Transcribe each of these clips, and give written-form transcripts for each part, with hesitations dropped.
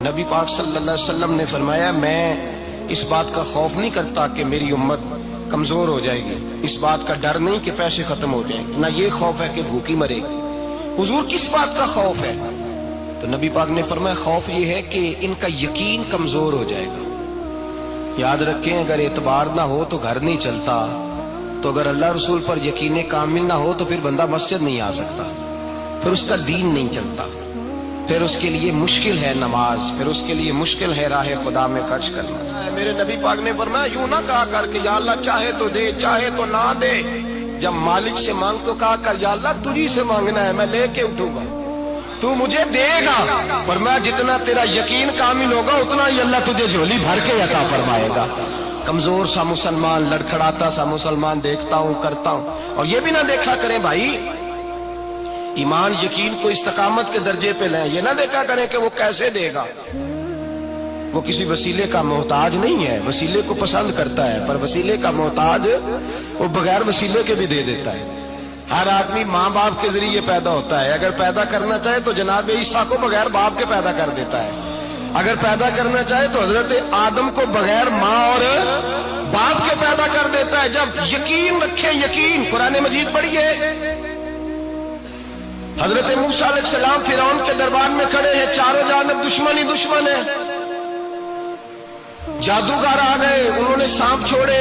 نبی پاک صلی اللہ علیہ وسلم نے فرمایا میں اس بات کا خوف نہیں کرتا کہ میری امت کمزور ہو جائے گی، اس بات کا ڈر نہیں کہ پیسے ختم ہو جائیں، نہ یہ خوف ہے کہ بھوکی مرے گی۔ حضور کس بات کا خوف ہے؟ تو نبی پاک نے فرمایا خوف یہ ہے کہ ان کا یقین کمزور ہو جائے گا۔ یاد رکھیں اگر اعتبار نہ ہو تو گھر نہیں چلتا، تو اگر اللہ رسول پر یقین کامل نہ ہو تو پھر بندہ مسجد نہیں آ سکتا، پھر اس کا دین نہیں چلتا، پھر اس کے لیے مشکل ہے نماز، پھر اس کے لیے مشکل ہے راہ خدا میں خرچ کرنا۔ میرے نبی پاک نے فرمایا یوں نہ کہا کر کہ یا اللہ چاہے تو دے چاہے تو نہ دے، جب مالک سے مانگ تو کہا کر یا اللہ تجھی سے مانگنا ہے، میں لے کے اٹھوں گا، تو مجھے دے گا۔ فرمایا جتنا تیرا یقین کامل ہوگا اتنا ہی اللہ تجھے جھولی بھر کے عطا فرمائے گا۔ کمزور سا مسلمان، لڑکھڑاتا سا مسلمان دیکھتا ہوں کرتا ہوں، اور یہ بھی نہ دیکھا کریں بھائی ایمان یقین کو استقامت کے درجے پہ لیں، یہ نہ دیکھا کریں کہ وہ کیسے دے گا، وہ کسی وسیلے کا محتاج نہیں ہے، وسیلے کو پسند کرتا ہے، پر وسیلے کا محتاج وہ بغیر وسیلے کے بھی دے دیتا ہے۔ ہر آدمی ماں باپ کے ذریعے پیدا ہوتا ہے، اگر پیدا کرنا چاہے تو جناب عیسیٰ کو بغیر باپ کے پیدا کر دیتا ہے، اگر پیدا کرنا چاہے تو حضرت آدم کو بغیر ماں اور باپ کے پیدا کر دیتا ہے۔ جب یقین رکھیں، یقین قرآن مجید پڑھیے، حضرت موسیٰ علیہ السلام فرعون کے دربار میں کھڑے ہیں، چاروں جانب دشمن ہی دشمن ہے، جادوگر آ گئے، انہوں نے سانپ چھوڑے،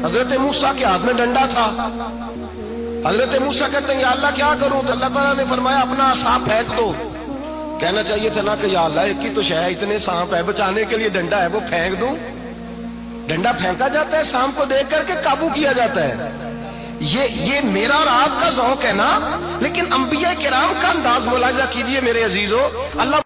حضرت موسیٰ کے ہاتھ میں ڈنڈا تھا۔ حضرت موسیٰ کہتے ہیں یا اللہ کیا کروں؟ تو اللہ تعالیٰ نے فرمایا اپنا سانپ پھینک دو۔ کہنا چاہیے تھا نا کہ یا اللہ ایک ہی تو شے ہے، اتنے سانپ ہے، بچانے کے لیے ڈنڈا ہے وہ پھینک دوں؟ ڈنڈا پھینکا جاتا ہے، سانپ کو دیکھ کر کے قابو کیا جاتا ہے۔ یہ میرا اور آپ کا ذوق ہے نا، لیکن انبیاء کرام کا انداز ملاحظہ کیجئے میرے عزیزو۔ اللہ